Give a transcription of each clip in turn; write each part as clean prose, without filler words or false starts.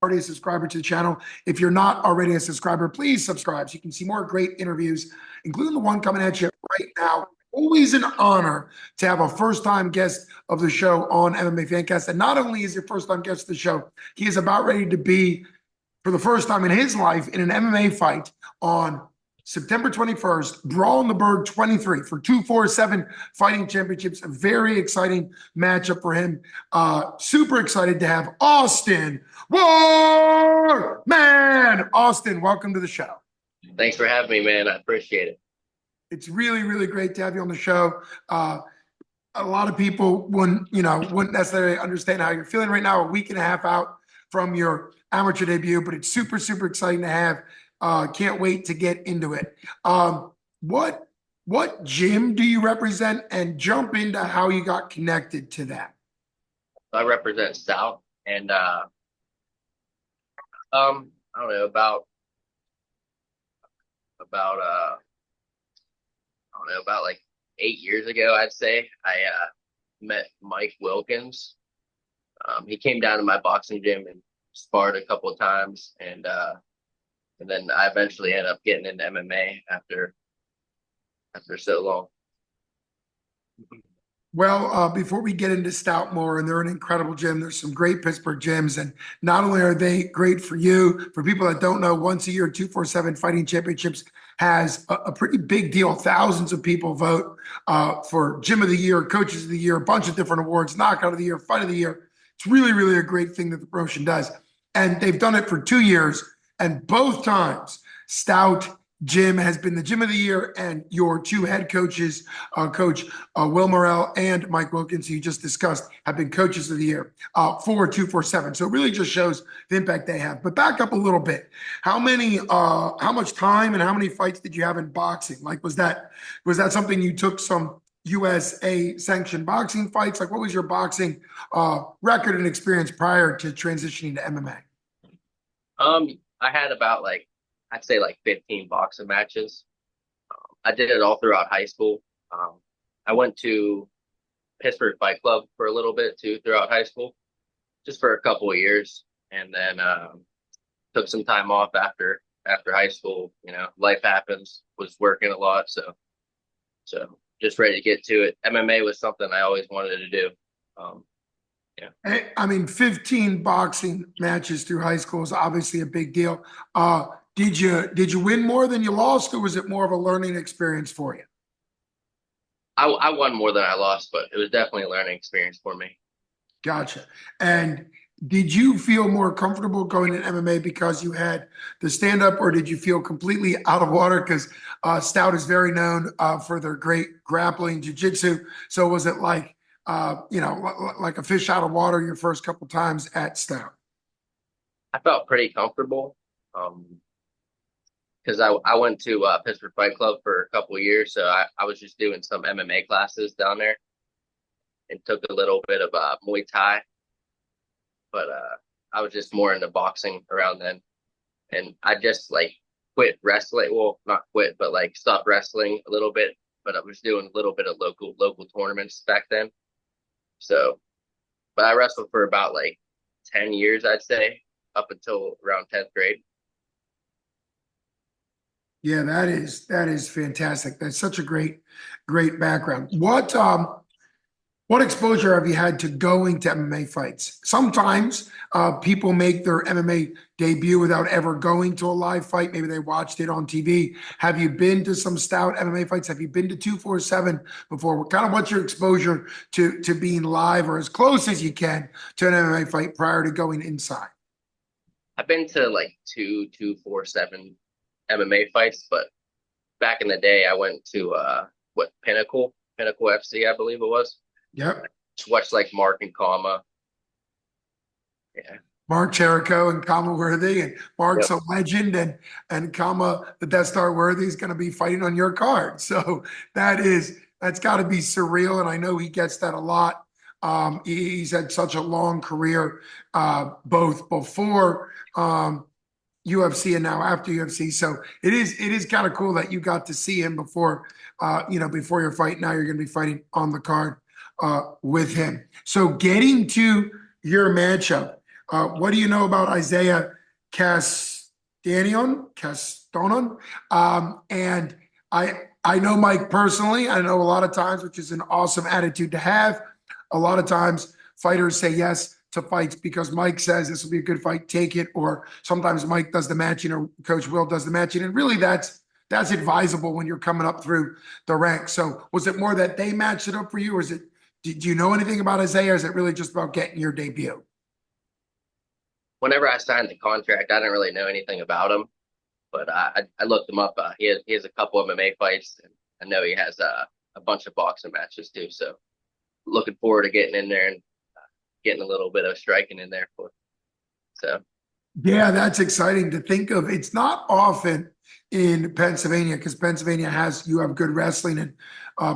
already a subscriber to the channel. If you're not already a subscriber, please subscribe so you can see more great interviews, including the one coming at you right now. Always an honor to have a first-time guest of the show on MMA Fancast. And not only is he a first-time guest of the show, he is about ready to be, for the first time in his life, in an MMA fight on September 21st, Brawl in the Burgh 23 for 247 Fighting Championships. A very exciting matchup for him. Super excited to have Austin Warman. Austin, welcome to the show. Thanks for having me, man. I appreciate it. It's really, really great to have you on the show. A lot of people wouldn't necessarily understand how you're feeling right now, a week and a half out from your amateur debut, but it's super, super exciting to have. Can't wait to get into it. What gym do you represent, and jump into how you got connected to that? I represent Stout, and I don't know, about like 8 years ago, I'd say, I met Mike Wilkins. He came down to my boxing gym and sparred a couple of times, and then I eventually ended up getting into MMA after so long. Well, before we get into Stout more, and they're an incredible gym, there's some great Pittsburgh gyms, and not only are they great for you, for people that don't know, once a year, 247 Fighting Championships has a pretty big deal. Thousands of people vote for Gym of the Year, Coaches of the Year, a bunch of different awards, Knockout of the Year, Fight of the Year. It's really, really a great thing that the promotion does. And they've done it for 2 years, and both times, Stout Gym has been the Gym of the Year, and your two head coaches, Coach Will Morrell and Mike Wilkins, who you just discussed, have been Coaches of the Year for 247. So it really just shows the impact they have. But back up a little bit. How much time and how many fights did you have in boxing? Like, was that something you took some USA sanctioned boxing fights? Like, what was your boxing record and experience prior to transitioning to MMA? I had about I'd say 15 boxing matches. I did it all throughout high school. I went to Pittsburgh Fight Club for a little bit too throughout high school, just for a couple of years, and then took some time off after high school. You know, life happens. Was working a lot, so just ready to get to it. MMA was something I always wanted to do. Yeah. I mean, 15 boxing matches through high school is obviously a big deal. Did you win more than you lost, or was it more of a learning experience for you? I won more than I lost, but it was definitely a learning experience for me. Gotcha. And did you feel more comfortable going in MMA because you had the stand-up, or did you feel completely out of water? Because Stout is very known for their great grappling jiu-jitsu. So was it like a fish out of water your first couple times at Stout? I felt pretty comfortable because I went to Pittsburgh Fight Club for a couple of years, so I was just doing some MMA classes down there and took a little bit of Muay Thai, but I was just more into boxing around then, and I just quit wrestling. Well, not quit, but stopped wrestling a little bit. But I was doing a little bit of local tournaments back then. So, but I wrestled for about 10 years, I'd say, up until around 10th grade. Yeah, that is fantastic. That's such a great background. What exposure have you had to going to MMA fights? Sometimes people make their MMA debut without ever going to a live fight. Maybe they watched it on TV. Have you been to some Stout MMA fights? Have you been to 247 before? What's your exposure to being live or as close as you can to an MMA fight prior to going inside? I've been to 247 MMA fights, but back in the day, I went to Pinnacle FC, I believe it was. Yep. Just watched Mark and Kama. Yeah. Mark Cherico and Kama Worthy, and Mark's Yep. a legend, and Kama, the Death Star Worthy, is going to be fighting on your card. So that's got to be surreal, and I know he gets that a lot. He's had such a long career, both before UFC and now after UFC. So it is kind of cool that you got to see him before your fight. Now you're going to be fighting on the card with him. So getting to your matchup, What do you know about Isaiah Castanon? And I know Mike personally. I know a lot of times, which is an awesome attitude to have. A lot of times, fighters say yes to fights because Mike says this will be a good fight, take it. Or sometimes Mike does the matching, or Coach Will does the matching, and really that's advisable when you're coming up through the ranks. So, was it more that they matched it up for you, or is it? Did you know anything about Isaiah? Or is it really just about getting your debut? Whenever I signed the contract, I didn't really know anything about him, but I looked him up. He has a couple MMA fights, and I know he has a bunch of boxing matches too. So looking forward to getting in there and getting a little bit of striking in there for. So Yeah, that's exciting to think of. It's not often in Pennsylvania because Pennsylvania has you have good wrestling, and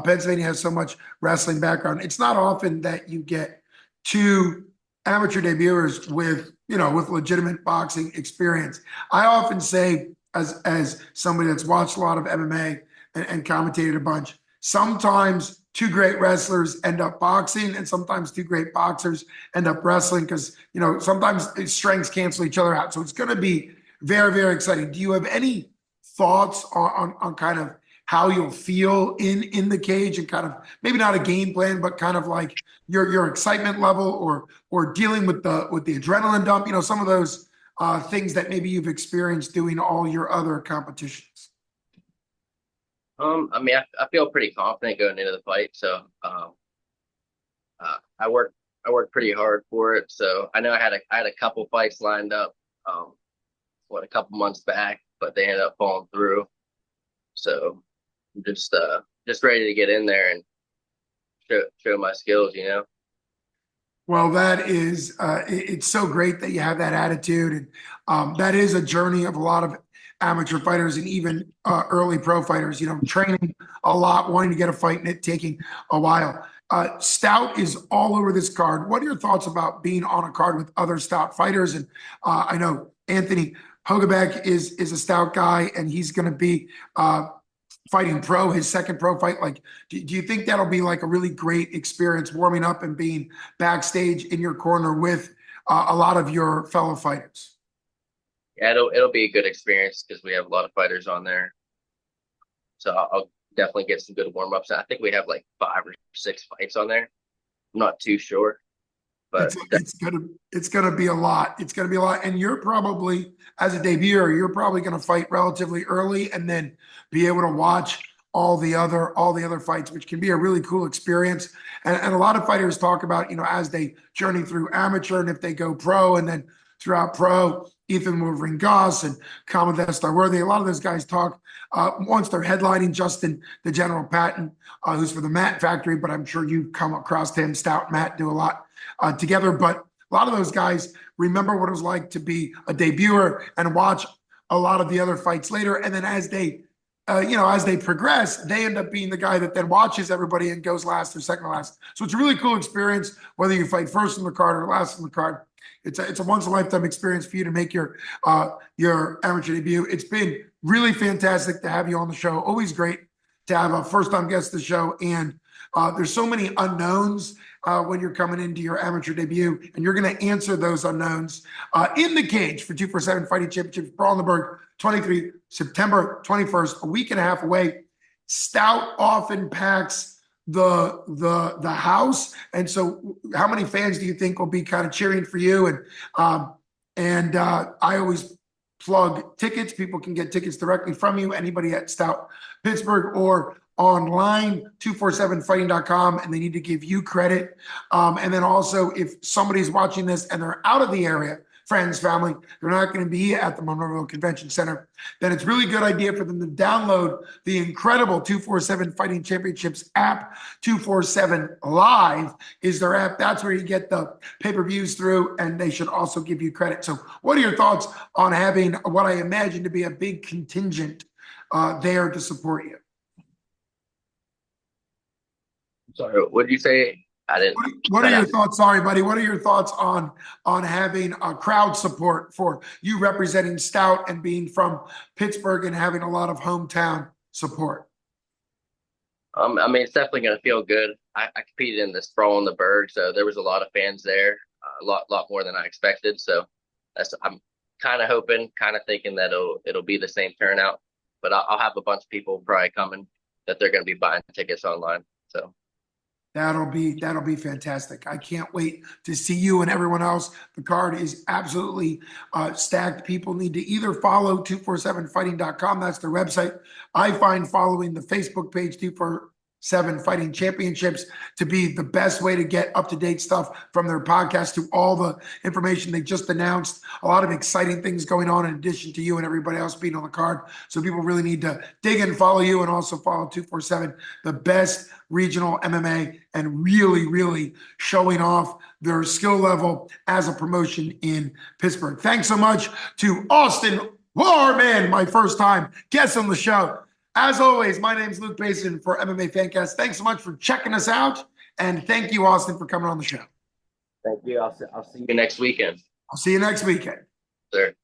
Pennsylvania has so much wrestling background. It's not often that you get two amateur debuters with with legitimate boxing experience. I often say, as somebody that's watched a lot of MMA and commentated a bunch, sometimes two great wrestlers end up boxing, and sometimes two great boxers end up wrestling because sometimes strengths cancel each other out. So it's going to be very, very exciting. Do you have any thoughts on kind of how you'll feel in the cage, and kind of maybe not a game plan, but kind of like your excitement level, or dealing with the adrenaline dump? Some of those things that maybe you've experienced doing all your other competitions. I mean, I feel pretty confident going into the fight. So I worked pretty hard for it. So I know I had a couple fights lined up, um, a couple months back, but they ended up falling through. So I'm just ready to get in there and show my skills. Well, that is, it's so great that you have that attitude. And that is a journey of a lot of amateur fighters, and even early pro fighters, training a lot, wanting to get a fight, and it taking a while. Stout is all over this card. What are your thoughts about being on a card with other Stout fighters? And I know Anthony Hogabek is a Stout guy, and he's going to be fighting pro, his second pro fight. Like, do you think that'll be like a really great experience, warming up and being backstage in your corner with a lot of your fellow fighters? Yeah, it'll be a good experience because we have a lot of fighters on there. So I'll definitely get some good warm ups. I think we have like 5 or 6 fights on there. I'm not too sure, but It's gonna be a lot. It's gonna be a lot. And you're probably, as a debuter, you're probably gonna fight relatively early and then be able to watch all the other fights, which can be a really cool experience. And a lot of fighters talk about, as they journey through amateur, and if they go pro, and then throughout pro, Ethan Wolverine Goss and Kamal Worthy, a lot of those guys talk once they're headlining Justin the General Patton, who's for the Matt Factory, but I'm sure you've come across him. Stout Matt do a lot together. But a lot of those guys remember what it was like to be a debuter and watch a lot of the other fights later. And then as they progress, they end up being the guy that then watches everybody and goes last or second to last. So it's a really cool experience, whether you fight first in the card or last in the card. It's a once in a lifetime experience for you to make your amateur debut. It's been really fantastic to have you on the show. Always great to have a first time guest of the show. And there's so many unknowns when you're coming into your amateur debut, and you're going to answer those unknowns in the cage for 247 Fighting Championships Brawl in the Burgh, 23 September 21st, a week and a half away. Stout often packs the house, and so how many fans do you think will be kind of cheering for you? And I always plug tickets. People can get tickets directly from you, anybody at Stout Pittsburgh, or online 247fighting.com, and they need to give you credit. And then also, if somebody's watching this and they're out of the area, friends, family, they're not going to be at the Monroeville Convention Center, then it's really good idea for them to download the incredible 247 Fighting Championships app. 247 Live is their app. That's where you get the pay-per-views through, and they should also give you credit. So what are your thoughts on having what I imagine to be a big contingent there to support you? sorry, what did you say? I didn't. What are your thoughts? Sorry, buddy. What are your thoughts on having a crowd support for you representing Stout and being from Pittsburgh and having a lot of hometown support? I mean, it's definitely going to feel good. I competed in this brawl in the Burgh, so there was a lot of fans there. a lot more than I expected. So I'm kind of hoping, kind of thinking that it'll be the same turnout, but I'll have a bunch of people probably coming that they're going to be buying tickets online. So that'll be fantastic. I can't wait to see you and everyone else. The card is absolutely stacked. People need to either follow 247fighting.com. That's their website. I find following the Facebook page 247 Fighting Championships to be the best way to get up-to-date stuff from their podcast to all the information they just announced. A lot of exciting things going on in addition to you and everybody else being on the card. So people really need to dig and follow you, and also follow 247, the best regional MMA, and really showing off their skill level as a promotion in Pittsburgh. Thanks so much to Austin Warman, my first time guest on the show. As always, my name's Luke Payson for MMA Fancast. Thanks so much for checking us out, and thank you, Austin, for coming on the show. thank you. I'll see you next weekend. I'll see you next weekend. Sir.